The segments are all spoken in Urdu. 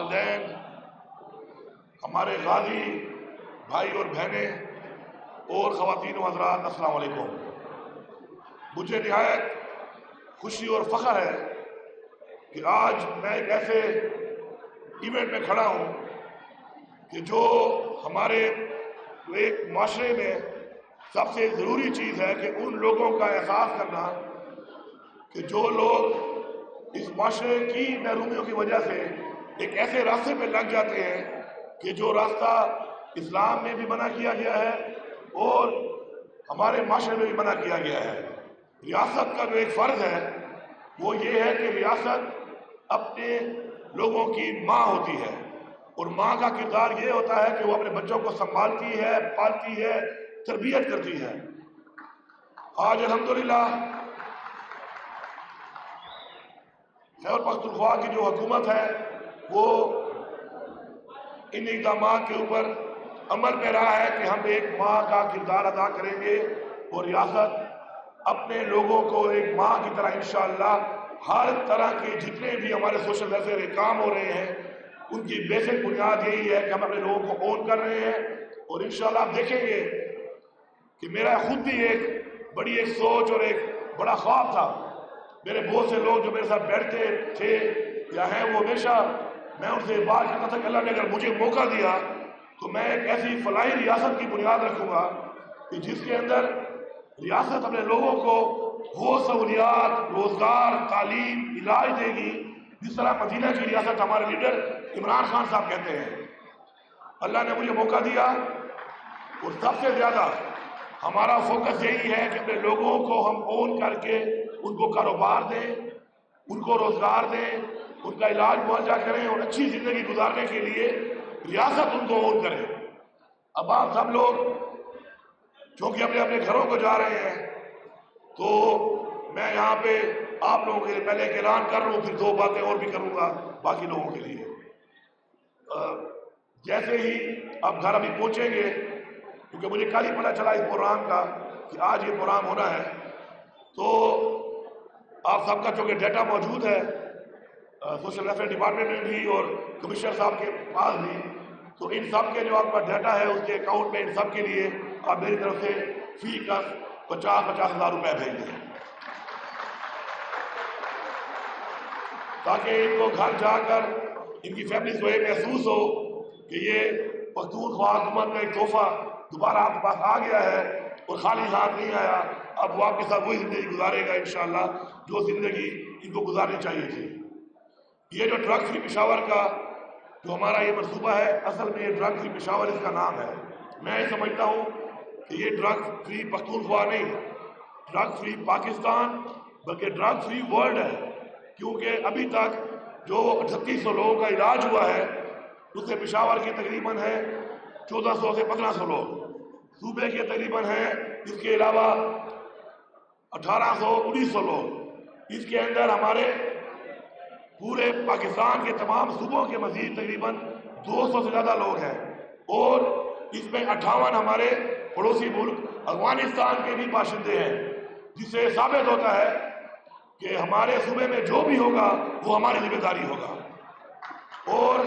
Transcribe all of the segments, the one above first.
والدین، ہمارے غازی بھائی اور بہنیں اور خواتین و حضرات، السلام علیکم۔ مجھے نہایت خوشی اور فخر ہے کہ آج میں ایک ایسے ایونٹ میں کھڑا ہوں کہ جو ہمارے ایک معاشرے میں سب سے ضروری چیز ہے کہ ان لوگوں کا احساس کرنا کہ جو لوگ اس معاشرے کی محرومیوں کی وجہ سے ایک ایسے راستے پہ لگ جاتے ہیں کہ جو راستہ اسلام میں بھی منع کیا گیا ہے اور ہمارے معاشرے میں بھی منع کیا گیا ہے۔ ریاست کا جو ایک فرض ہے وہ یہ ہے کہ ریاست اپنے لوگوں کی ماں ہوتی ہے، اور ماں کا کردار یہ ہوتا ہے کہ وہ اپنے بچوں کو سنبھالتی ہے، پالتی ہے، تربیت کرتی ہے۔ آج الحمدللہ خیبر پختونخوا کی جو حکومت ہے وہ ان اقدامات کے اوپر عمل کر رہا ہے کہ ہم ایک ماں کا کردار ادا کریں گے، اور ریاست اپنے لوگوں کو ایک ماں کی طرح انشاءاللہ ہر طرح کے جتنے بھی ہمارے سوشل ویلفیئر کے کام ہو رہے ہیں ان کی بیسک بنیاد یہی ہے کہ ہم اپنے لوگوں کو اون کر رہے ہیں۔ اور انشاءاللہ آپ دیکھیں گے کہ میرا خود بھی ایک بڑی ایک سوچ اور ایک بڑا خواب تھا۔ میرے بہت سے لوگ جو میرے ساتھ بیٹھتے تھے یا ہیں وہ ہمیشہ میں ان سے بات کرتا تھا کہ اللہ نے اگر مجھے موقع دیا تو میں ایک ایسی فلاحی ریاست کی بنیاد رکھوں گا کہ جس کے اندر ریاست اپنے لوگوں کو وہ سہولیات، روزگار، تعلیم، علاج دے گی جس طرح مدینہ کی ریاست ہمارے لیڈر عمران خان صاحب کہتے ہیں۔ اللہ نے مجھے موقع دیا اور سب سے زیادہ ہمارا فوکس یہی ہے کہ اپنے لوگوں کو ہم اون کر کے ان کو کاروبار دیں، ان کو روزگار دیں، ان کا علاج معالجہ کریں اور اچھی زندگی گزارنے کے لیے ریاست ان کو اون کرے۔ اب آپ سب لوگ چونکہ اپنے اپنے گھروں کو جا رہے ہیں تو میں یہاں پہ آپ لوگوں کے لیے پہلے ایک اعلان کر رہا ہوں، پھر دو باتیں اور بھی کروں گا باقی لوگوں کے لیے۔ جیسے ہی آپ گھر ابھی پہنچیں گے، کیونکہ مجھے کل ہی پتہ چلا اس پروگرام کا کہ آج یہ پروگرام ہونا ہے، تو آپ سب کا چونکہ ڈیٹا موجود ہے سوشل ویلفیئر ڈپارٹمنٹ میں بھی اور کمشنر صاحب کے پاس بھی، تو ان سب کے جو آپ کا ڈیٹا ہے اس کے اکاؤنٹ میں ان سب کے لیے آپ میری طرف سے فی کس 50,000 روپے بھیج دیں، تاکہ ان کو گھر جا کر ان کی فیملیز کو یہ محسوس ہو کہ یہ پختونخوا حکومت کا ایک تحفہ دوبارہ آپ کے پاس آ گیا ہے اور خالی ہاتھ نہیں آیا، اب وہ آپ کے ساتھ وہی زندگی گزارے گا انشاءاللہ جو زندگی ان کو گزارنی چاہیے تھی۔ یہ جو ڈرگ فری پشاور کا جو ہمارا یہ منصوبہ ہے، اصل میں یہ ڈرگ فری پشاور اس کا نام ہے۔ میں یہ سمجھتا ہوں کہ یہ ڈرگ فری پختونخوا نہیں، ڈرگ فری پاکستان بلکہ ڈرگ فری ورلڈ ہے، کیونکہ ابھی تک جو 3800 لوگوں کا علاج ہوا ہے اس سے پشاور کے تقریباً ہے 1400 سے 1500 لوگ، صوبے کے تقریباً ہیں اس کے علاوہ 1800 1900 لوگ، اس کے اندر ہمارے پورے پاکستان کے تمام صوبوں کے مزید تقریباً 200 سے زیادہ لوگ ہیں، اور اس میں 58 ہمارے پڑوسی ملک افغانستان کے بھی باشندے ہیں، جس سے ثابت ہوتا ہے کہ ہمارے صوبے میں جو بھی ہوگا وہ ہماری ذمہ داری ہوگا۔ اور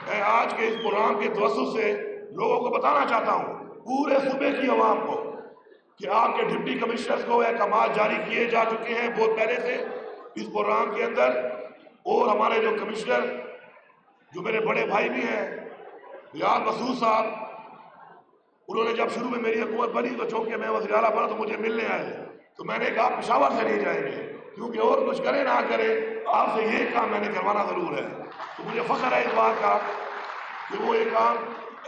میں آج کے اس پروگرام کے توسط سے لوگوں کو بتانا چاہتا ہوں، پورے صوبے کی عوام کو، کہ آپ کے ڈپٹی کمشنرز کو احکامات جاری کیے جا چکے ہیں بہت پہلے سے اس پروگرام کے اندر، اور ہمارے جو کمشنر جو میرے بڑے بھائی بھی ہیں ریاض مسعود صاحب، انہوں نے جب شروع میں میری حکومت بنی تو چونکہ میں وزیر اعلیٰ بنا تو مجھے ملنے آئے، تو میں نے کہا پشاور سے نہیں جائیں گے، کیونکہ اور کچھ کرے نہ کرے آپ سے یہ کام میں نے کروانا ضرور ہے۔ تو مجھے فخر ہے اس بات کا کہ وہ یہ کام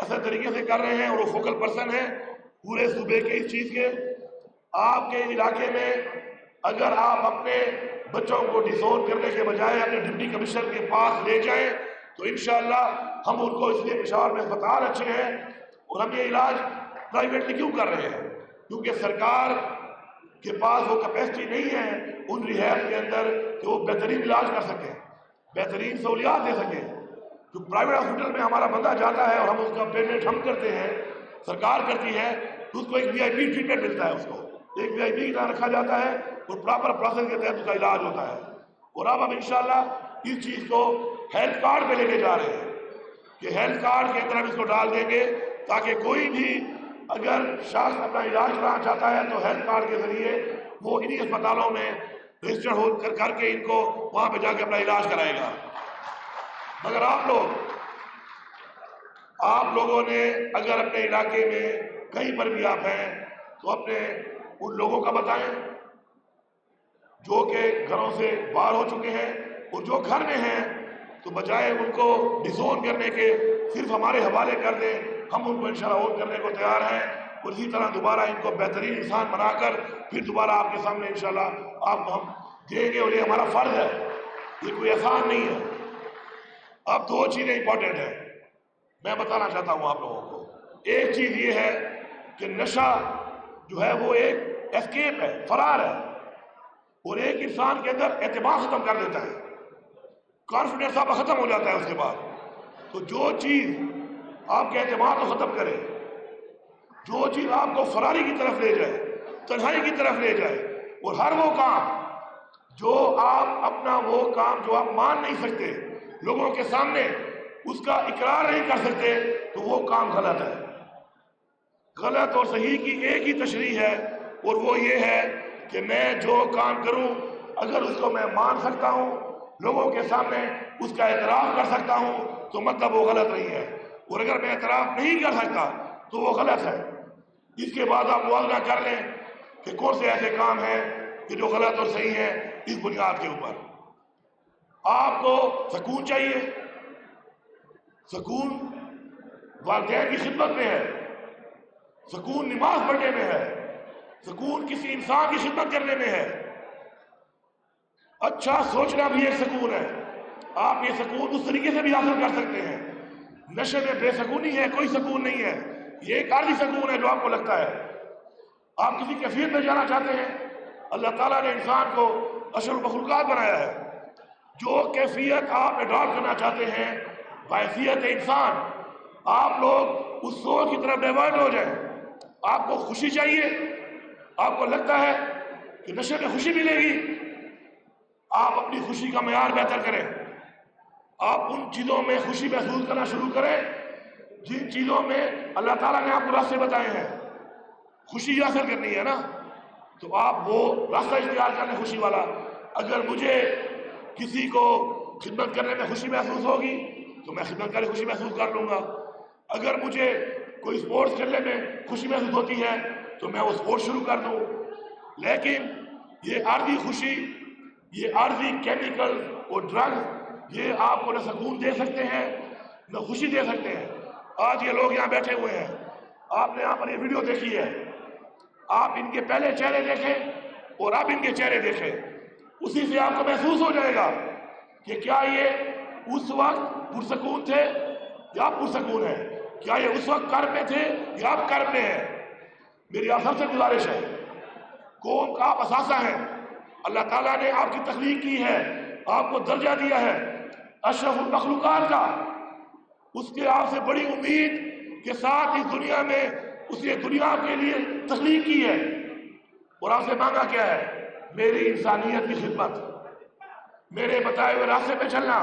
ایسے طریقے سے کر رہے ہیں، اور وہ فوکل پرسن ہیں پورے صوبے کے اس چیز کے۔ آپ کے علاقے میں اگر آپ اپنے بچوں کو ڈسون کرنے کے بجائے اپنے ڈپٹی کمشنر کے پاس لے جائیں تو انشاءاللہ ہم ان کو، اس لیے پشاور میں اسپتال اچھے ہیں اور ہم یہ علاج پرائیویٹلی کیوں کر رہے ہیں، کیونکہ سرکار کے پاس وہ کیپیسٹی نہیں ہے ان ریہیب کے اندر کہ وہ بہترین علاج کر سکیں، بہترین سہولیات دے سکیں۔ جو پرائیویٹ ہاسپٹل میں ہمارا بندہ جاتا ہے اور ہم اس کا پیمنٹ ہم کرتے ہیں، سرکار کرتی ہے، تو اس کو ایک وی آئی پی ٹریٹمنٹ ملتا ہے، اس کو ایک وی آئی پی کی طرح رکھا جاتا ہے اور پراپر پروسیس کے تحت اس کا علاج ہوتا ہے۔ اور اب انشاءاللہ اس چیز کو ہیلتھ کارڈ پہ لے کے جا رہے ہیں کہ ہیلتھ کارڈ کے اندر ہم اس کو ڈال دیں گے تاکہ کوئی بھی اگر شخص اپنا علاج کرانا چاہتا ہے تو ہیلتھ کارڈ کے ذریعے وہ انہی اسپتالوں میں رجسٹر کر کے ان کو وہاں پہ جا کے اپنا علاج کرائے گا۔ مگر آپ لوگوں نے اگر اپنے علاقے میں کہیں پر بھی آپ ہیں تو اپنے ان لوگوں کا بتائیں جو کہ گھروں سے باہر ہو چکے ہیں، اور جو گھر میں ہیں تو بجائے ان کو ڈیزون کرنے کے صرف ہمارے حوالے کر دیں، ہم ان کو انشاءاللہ ووٹ کرنے کو تیار ہیں، اور اسی طرح دوبارہ ان کو بہترین انسان بنا کر پھر دوبارہ آپ کے سامنے انشاءاللہ آپ کو ہم دیں گے، اور یہ ہمارا فرض ہے، یہ کوئی آسان نہیں ہے۔ اب دو چیزیں امپورٹنٹ ہیں میں بتانا چاہتا ہوں آپ لوگوں کو۔ ایک چیز یہ ہے کہ نشہ جو ہے وہ ایک اسکیپ ہے، فرار ہے، اور ایک انسان کے اندر اعتماد ختم کر دیتا ہے، کانفیڈنس آپ ختم ہو جاتا ہے اس کے بعد۔ تو جو چیز آپ کے اعتماد کو ختم کرے، جو چیز آپ کو فراری کی طرف لے جائے، تنہائی کی طرف لے جائے، اور ہر وہ کام جو آپ اپنا وہ کام جو آپ مان نہیں سکتے لوگوں کے سامنے اس کا اقرار نہیں کر سکتے، تو وہ کام غلط ہے۔ غلط اور صحیح کی ایک ہی تشریح ہے، اور وہ یہ ہے کہ میں جو کام کروں اگر اس کو میں مان سکتا ہوں، لوگوں کے سامنے اس کا اعتراف کر سکتا ہوں، تو مطلب وہ غلط نہیں ہے، اور اگر میں اعتراف نہیں کر سکتا تو وہ غلط ہے۔ اس کے بعد آپ موازنہ کر لیں کہ کون سے ایسے کام ہیں کہ جو غلط اور صحیح ہیں۔ اس بنیاد کے اوپر آپ کو سکون چاہیے، سکون والدین کی خدمت میں ہے، سکون نماز پڑھنے میں ہے، سکون کسی انسان کی خدمت کرنے میں ہے، اچھا سوچنا بھی ایک سکون ہے۔ آپ یہ سکون اس طریقے سے بھی حاصل کر سکتے ہیں۔ نشے میں بے سکونی ہے، کوئی سکون نہیں ہے، یہ ایک عارضی سکون ہے جو آپ کو لگتا ہے۔ آپ کسی کیفیت میں جانا چاہتے ہیں، اللہ تعالیٰ نے انسان کو اشرف المخلوقات بنایا ہے، جو کیفیت آپ اڈاپٹ کرنا چاہتے ہیں بحیثیت انسان، آپ لوگ اس سوچ کی طرف ڈائیورٹ ہو جائیں۔ آپ کو خوشی چاہیے، آپ کو لگتا ہے کہ نشے میں خوشی ملے گی، آپ اپنی خوشی کا معیار بہتر کریں، آپ ان چیزوں میں خوشی محسوس کرنا شروع کریں جن چیزوں میں اللہ تعالیٰ نے آپ کو راستے بتائے ہیں۔ خوشی حاصل کرنی ہے نا، تو آپ وہ راستہ اختیار کریں خوشی والا۔ اگر مجھے کسی کو خدمت کرنے میں خوشی محسوس ہوگی تو میں خدمت کرنے خوشی محسوس کر لوں گا۔ اگر مجھے کوئی سپورٹس کھیلنے میں خوشی محسوس ہوتی ہے تو میں وہ سپورٹ شروع کر دوں۔ لیکن یہ عارضی خوشی، یہ عارضی کیمیکل اور ڈرگ، یہ آپ کو نہ سکون دے سکتے ہیں نہ خوشی دے سکتے ہیں۔ آج یہ لوگ یہاں بیٹھے ہوئے ہیں، آپ نے یہاں پر یہ ویڈیو دیکھی ہے، آپ ان کے پہلے چہرے دیکھیں اور اب ان کے چہرے دیکھیں، اسی سے آپ کو محسوس ہو جائے گا کہ کیا یہ اس وقت پرسکون تھے یا اب پرسکون ہے، کیا یہ اس وقت کرب میں تھے یا اب کرب میں ہے۔ میری آپ سب سے گزارش ہے، قوم کا آپ اثاثہ ہیں، اللہ تعالیٰ نے آپ کی تخلیق کی ہے، آپ کو درجہ دیا ہے اشرف المخلوقات کا، اس کے آپ سے بڑی امید کے ساتھ اس دنیا میں اس نے دنیا کے لیے تخلیق کی ہے، اور آپ سے مانگا کیا ہے؟ میری انسانیت کی خدمت، میرے بتائے ہوئے راستے پہ چلنا،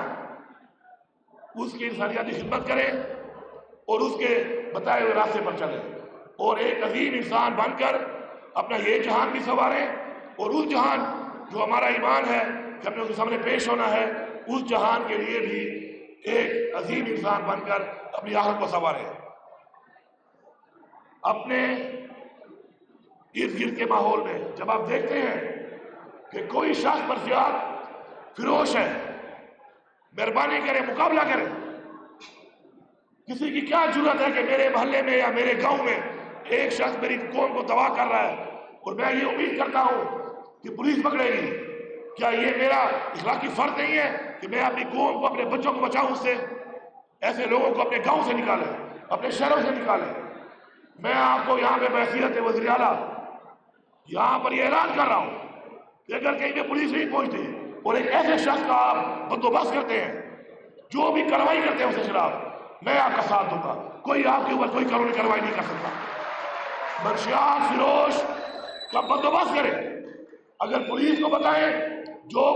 اس کی انسانیت کی خدمت کریں اور اس کے بتائے ہوئے راستے پر چلیں، اور ایک عظیم انسان بن کر اپنا یہ جہان بھی سنواریں، اور اس جہان جو ہمارا ایمان ہے کہ ہم نے اس کے سامنے پیش ہونا ہے، اس جہان کے لیے بھی ایک عظیم انسان بن کر اپنی آخرت کو سنواریں۔ اپنے ارد گرد کے ماحول میں جب آپ دیکھتے ہیں کہ کوئی شخص منشیات فروش ہے، مہربانی کریں، مقابلہ کریں۔ کسی کی کیا ضرورت ہے کہ میرے محلے میں یا میرے گاؤں میں ایک شخص میری قوم کو تباہ کر رہا ہے اور میں یہ امید کرتا ہوں کہ پولیس پکڑے گی؟ کیا یہ میرا اخلاقی فرض نہیں ہے کہ میں اپنی قوم کو، اپنے بچوں کو بچاؤں اس سے؟ ایسے لوگوں کو اپنے گاؤں سے نکالیں، اپنے شہروں سے نکالیں۔ میں آپ کو یہاں پہ بحیثیت وزیر اعلیٰ یہاں پر یہ اعلان کر رہا ہوں کہ اگر کہیں پہ پولیس نہیں پہنچتی اور ایک ایسے شخص کا آپ بندوبست کرتے ہیں، جو بھی کارروائی کرتے ہیں اس کے خلاف، میں آپ کا ساتھ دوں گا۔ کوئی آپ کے اوپر کوئی قانونی کارروائی نہیں کر سکتا۔ منشیات فروش کا بندوبست کریں۔ اگر پولیس کو بتائیں، جو